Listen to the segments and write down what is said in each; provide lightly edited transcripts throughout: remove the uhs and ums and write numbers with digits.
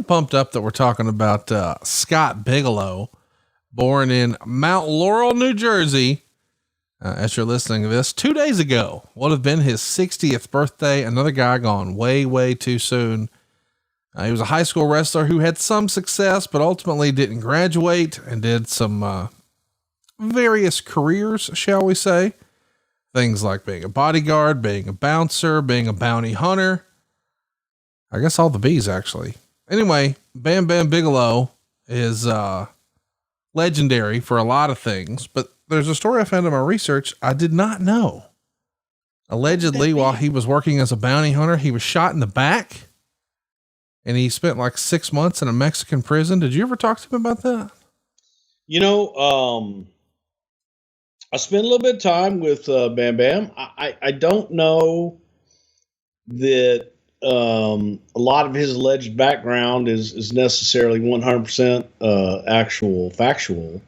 pumped up that we're talking about Scott Bigelow, born in Mount Laurel, New Jersey. As you're listening to this, 2 days ago would have been his 60th birthday. Another guy gone way, way too soon. He was a high school wrestler who had some success, but ultimately didn't graduate and did some various careers, shall we say. Things like being a bodyguard, being a bouncer, being a bounty hunter. I guess all the B's actually. Anyway, Bam Bam Bigelow is legendary for a lot of things, but there's a story I found in my research I did not know. Allegedly, while he was working as a bounty hunter, he was shot in the back and he spent like 6 months in a Mexican prison. Did you ever talk to him about that? You know, I spent a little bit of time with Bam Bam. I don't know that a lot of his alleged background is necessarily 100% actual factual.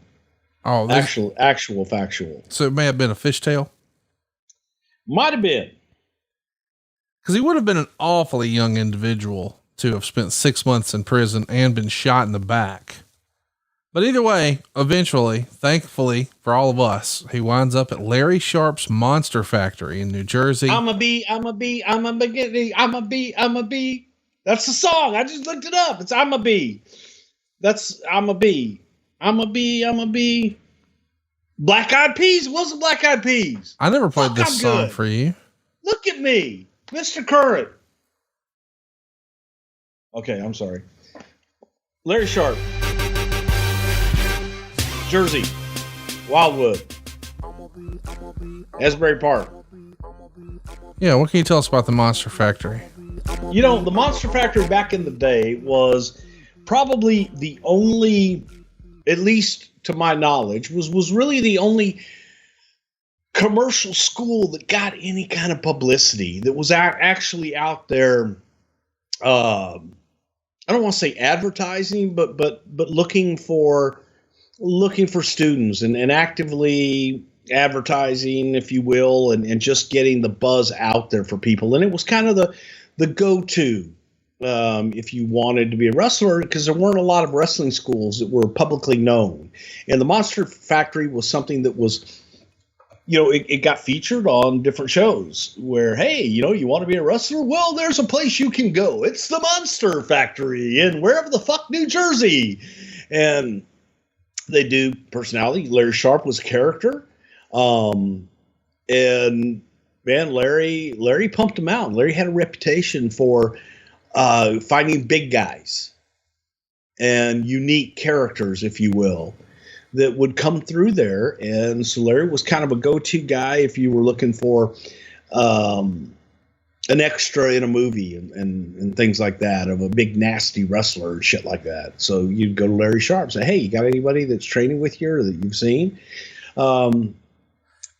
Oh, actual factual. So it may have been a fishtail. Might have been. Cause he would have been an awfully young individual to have spent 6 months in prison and been shot in the back. But either way, eventually, thankfully for all of us, he winds up at Larry Sharp's Monster Factory in New Jersey. I'm a bee. That's the song. I just looked it up. It's I'm a bee. I'm a bee. Black Eyed Peas? What's the Black Eyed Peas? I never played this song for you. Look at me, Mr. Current. Okay, I'm sorry. Larry Sharp. Jersey. Wildwood. Asbury Park. Yeah, what can you tell us about the Monster Factory? You know, the Monster Factory back in the day was probably the only, at least to my knowledge, was really the only commercial school that got any kind of publicity, that was actually out there. I don't want to say advertising, but looking for students and actively advertising, if you will, and just getting the buzz out there for people. And it was kind of the go-to, if you wanted to be a wrestler, because there weren't a lot of wrestling schools that were publicly known. And the Monster Factory was something that was, you know, it got featured on different shows where, hey, you know, you want to be a wrestler? Well, there's a place you can go. It's the Monster Factory in wherever the fuck, New Jersey. And they do personality. Larry Sharp was a character. And man, Larry pumped him out. Larry had a reputation for finding big guys and unique characters, if you will, that would come through there. And so Larry was kind of a go-to guy if you were looking for an extra in a movie and things like that, of a big nasty wrestler and shit like that. So you'd go to Larry Sharp and say, hey, you got anybody that's training with you or that you've seen?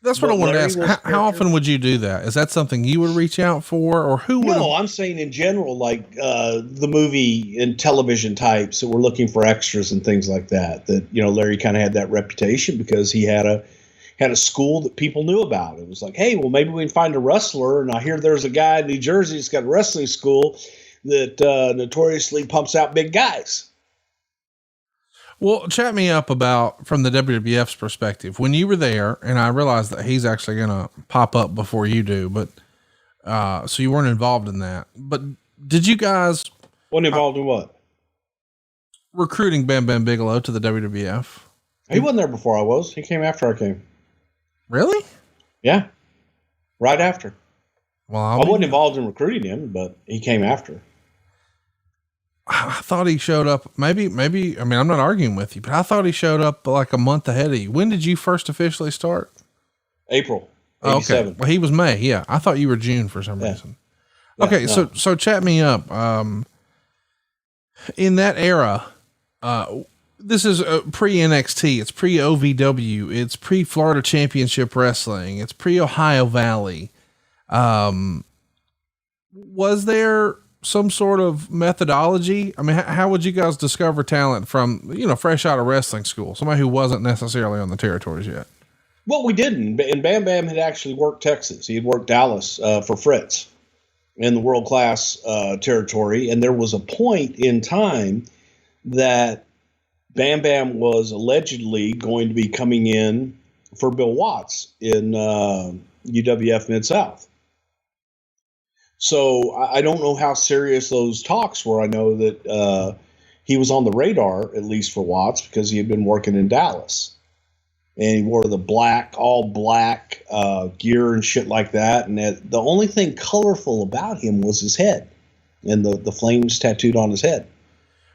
That's what I wanted to ask. How often would you do that? Is that something you would reach out for, or who would? No, I'm saying in general, like the movie and television types that were looking for extras and things like that. That, you know, Larry kind of had that reputation because he had a school that people knew about. It was like, hey, well, maybe we can find a wrestler. And I hear there's a guy in New Jersey that's got a wrestling school that notoriously pumps out big guys. Well, chat me up about, from the WWF's perspective, when you were there, and I realized that he's actually going to pop up before you do, but, so you weren't involved in that, but did you guys wasn't involved in what? Recruiting Bam Bam Bigelow to the WWF? He wasn't there before I was. He came after I came. Really? Yeah. Right after. Well, I wasn't involved in recruiting him, but he came after. I thought he showed up maybe, I mean, I'm not arguing with you, but I thought he showed up like a month ahead of you. When did you first officially start? April. Okay. Well, he was May. Yeah. I thought you were June for some reason. Yeah, okay. No. So chat me up. In that era, this is pre NXT, it's pre OVW, it's pre Florida Championship Wrestling, it's pre Ohio Valley. Was there some sort of methodology? I mean, how would you guys discover talent from, you know, fresh out of wrestling school, somebody who wasn't necessarily on the territories yet? Well, we didn't. And Bam Bam had actually worked Texas. He had worked Dallas for Fritz. in the world class territory. And there was a point in time that Bam Bam was allegedly going to be coming in for Bill Watts in UWF Mid-South. So I don't know how serious those talks were. I know that he was on the radar, at least for Watts, because he had been working in Dallas. And he wore the all black gear and shit like that. And the only thing colorful about him was his head and the flames tattooed on his head.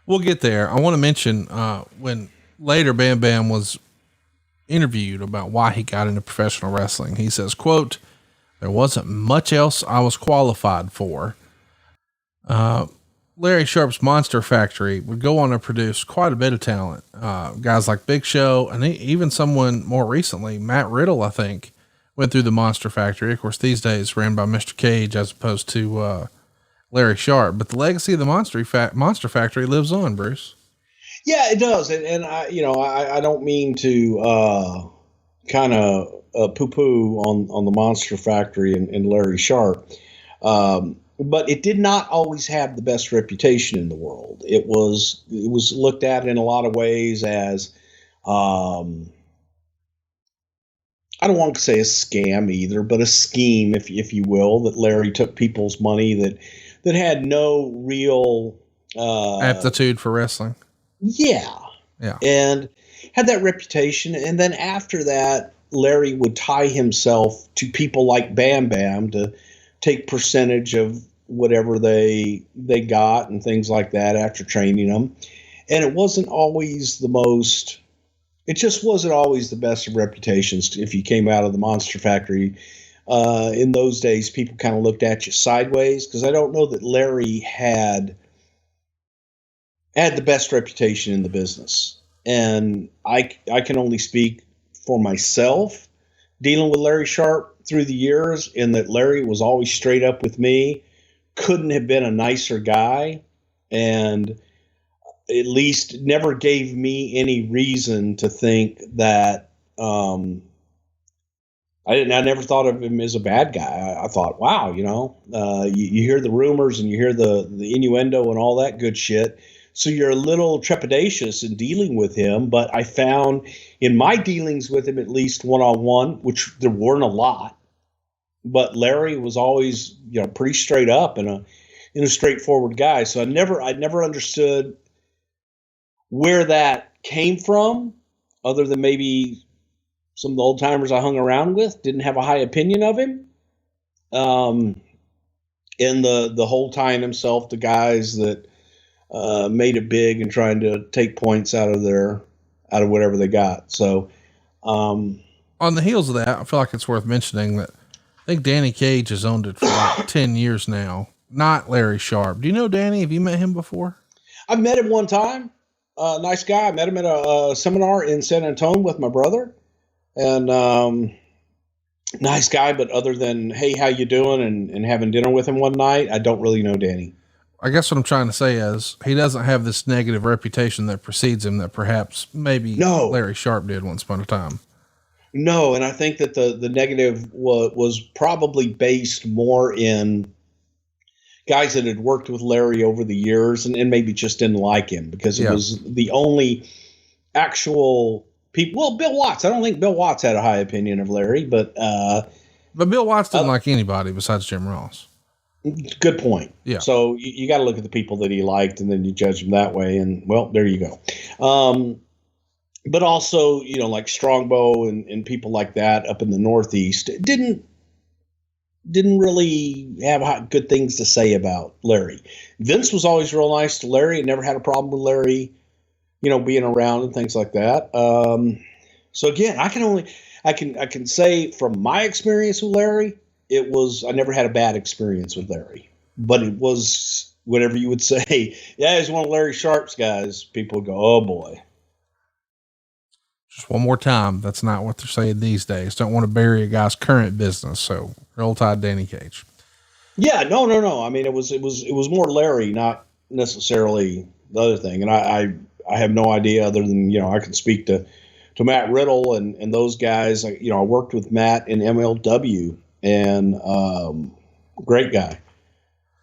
We'll get there. I want to mention when later Bam Bam was interviewed about why he got into professional wrestling. He says, quote, "There wasn't much else I was qualified for." Larry Sharp's Monster Factory would go on to produce quite a bit of talent. Guys like Big Show, and even someone more recently, Matt Riddle, I think, went through the Monster Factory. Of course, these days ran by Mr. Cage as opposed to Larry Sharp. But the legacy of the Monster Factory lives on, Bruce. Yeah, it does. And I don't mean to kind of poo-poo on the Monster Factory and Larry Sharp. But it did not always have the best reputation in the world. It was looked at in a lot of ways as, I don't want to say a scam either, but a scheme, if you will, that Larry took people's money that had no real aptitude for wrestling. Yeah. And had that reputation. And then after that, Larry would tie himself to people like Bam Bam to take percentage of whatever they got and things like that after training them. And it wasn't always it just wasn't always the best of reputations. If you came out of the Monster Factory, in those days, people kind of looked at you sideways, because I don't know that Larry had the best reputation in the business. And I can only speak for myself dealing with Larry Sharp through the years, in that Larry was always straight up with me, couldn't have been a nicer guy, and at least never gave me any reason to think that I never thought of him as a bad guy. I thought, wow, you hear the rumors and you hear the innuendo and all that good shit. So you're a little trepidatious in dealing with him. But I found in my dealings with him, at least one-on-one, which there weren't a lot, but Larry was always, pretty straight up and a straightforward guy. So I never understood where that came from, other than maybe some of the old timers I hung around with didn't have a high opinion of him. And the whole tying himself to guys that made it big and trying to take points out of whatever they got. So on the heels of that, I feel like it's worth mentioning that I think Danny Cage has owned it for like 10 years now. Not Larry Sharp. Do you know Danny? Have you met him before? I've met him one time. Nice guy. I met him at a seminar in San Antonio with my brother, and nice guy. But other than, hey, how you doing? And having dinner with him one night, I don't really know Danny. I guess what I'm trying to say is he doesn't have this negative reputation that precedes him that perhaps maybe Larry Sharp did once upon a time. No, and I think that the negative was probably based more in guys that had worked with Larry over the years and maybe just didn't like him because it was the only actual people. Well, Bill Watts. I don't think Bill Watts had a high opinion of Larry, but Bill Watts didn't like anybody besides Jim Ross. Good point. Yeah. So you got to look at the people that he liked, and then you judge them that way. And well, there you go. But also, like Strongbow and people like that up in the Northeast didn't really have good things to say about Larry. Vince was always real nice to Larry and never had a problem with Larry, being around and things like that. So again, I can say from my experience with Larry, I never had a bad experience with Larry, but it was whatever you would say. Yeah, he's one of Larry Sharp's guys. People would go, oh boy. Just one more time. That's not what they're saying these days. Don't want to bury a guy's current business. So Roll Tide Danny Cage. Yeah, no. I mean, it was more Larry, not necessarily the other thing. And I have no idea other than, I can speak to Matt Riddle and those guys. I worked with Matt in MLW and, great guy.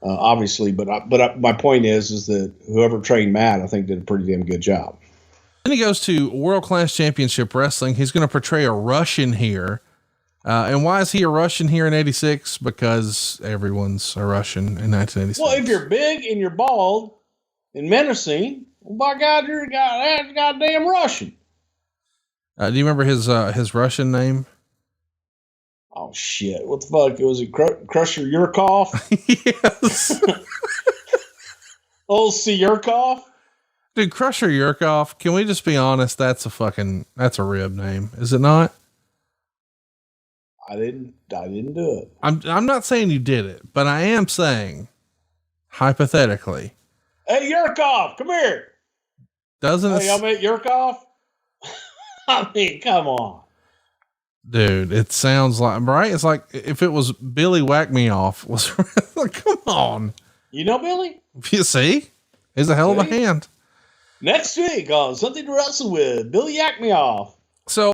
obviously. But my point is that whoever trained Matt, I think, did a pretty damn good job. Then he goes to World Class Championship Wrestling. He's going to portray a Russian here. And why is he a Russian here in 86? Because everyone's a Russian in 1986. Well, if you're big and you're bald and menacing, well, by God, you're a goddamn Russian. Do you remember his Russian name? Oh shit! What the fuck? Was it Crusher Yurkov? Yes. Old Yurkov? Dude, Crusher Yurkov. Can we just be honest? That's a rib name, is it not? I didn't do it. I'm not saying you did it, but I am saying, hypothetically. Hey, Yurkov, come here. Doesn't it? Hey, y'all met Yurkov? I mean, come on. Dude, it sounds like, right? It's like if it was Billy Whack Me Off was like, come on. You know Billy? You see? He's a hell of a hand. Next week on Something to Wrestle With, Billy Yak Me Off. So